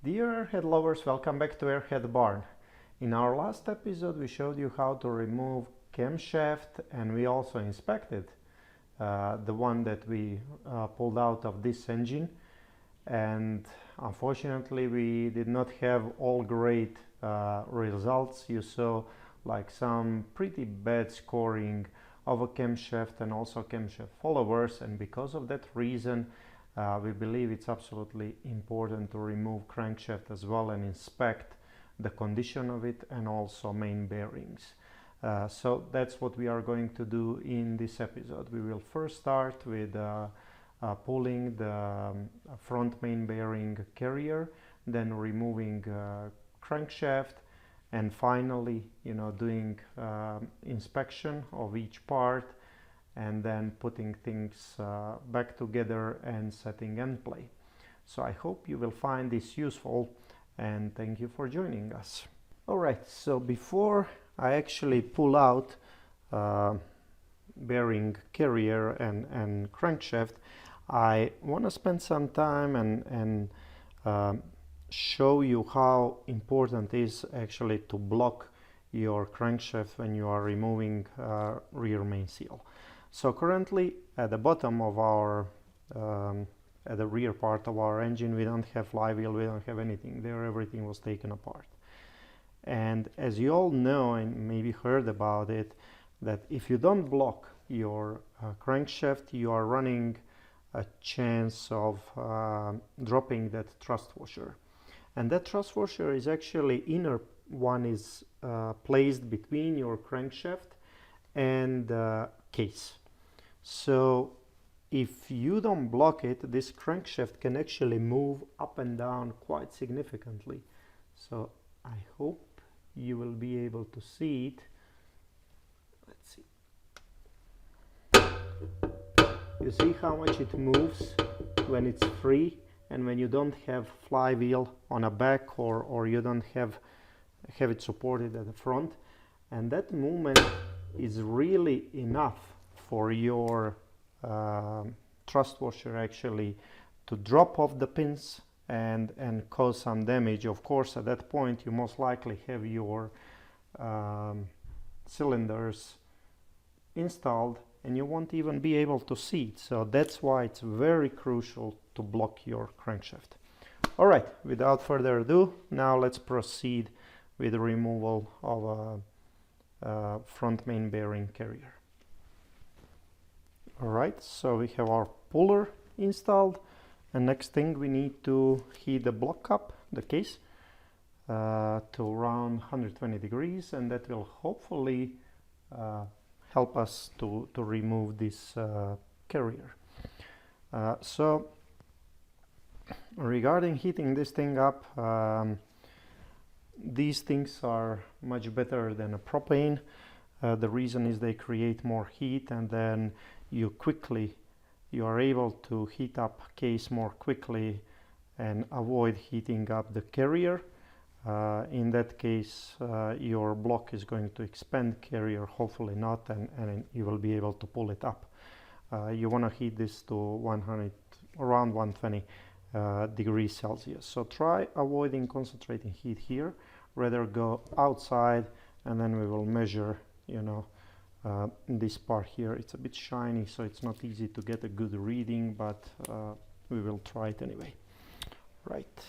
Dear airhead lovers, welcome back to Airhead Barn. In our last episode we showed you how to remove camshaft, and we also inspected the one that we pulled out of this engine, and unfortunately we did not have all great results. You saw like some pretty bad scoring of a camshaft and also camshaft followers, and because of that reason we believe it's absolutely important to remove crankshaft as well and inspect the condition of it and also main bearings. So that's what we are going to do in this episode. We will first start with pulling the front main bearing carrier, then removing crankshaft, and finally, doing inspection of each part, and then putting things back together and setting end play. So I hope you will find this useful, and thank you for joining us. Alright, so before I actually pull out bearing carrier and crankshaft, I want to spend some time and show you how important it is actually to block your crankshaft when you are removing rear main seal. So currently at the bottom of our at the rear part of our engine, we don't have flywheel, we don't have anything there. Everything was taken apart. And as you all know and maybe heard about it, that if you don't block your crankshaft, you are running a chance of dropping that thrust washer. And that thrust washer is actually inner one, is placed between your crankshaft and the case. So if you don't block it, this crankshaft can actually move up and down quite significantly. So I hope you will be able to see it. Let's see. You see how much it moves when it's free and when you don't have flywheel on a back, or you don't have it supported at the front. And that movement is really enough for your thrust washer actually to drop off the pins and cause some damage. Of course, at that point you most likely have your cylinders installed and you won't even be able to see it. So that's why it's very crucial to block your crankshaft. All right, without further ado, now let's proceed with the removal of a front main bearing carrier. All right, so we have our puller installed, and next thing we need to heat the block up, the case, to around 120 degrees, and that will hopefully help us to remove this carrier. So regarding heating this thing up, these things are much better than a propane. The reason is they create more heat, and then you are able to heat up case more quickly and avoid heating up the carrier. In that case, your block is going to expand, carrier hopefully not, and you will be able to pull it up. You want to heat this to around 120 degrees Celsius. So try avoiding concentrating heat here, rather go outside, and then we will measure, this part here. It's a bit shiny, so it's not easy to get a good reading, but we will try it anyway. Right.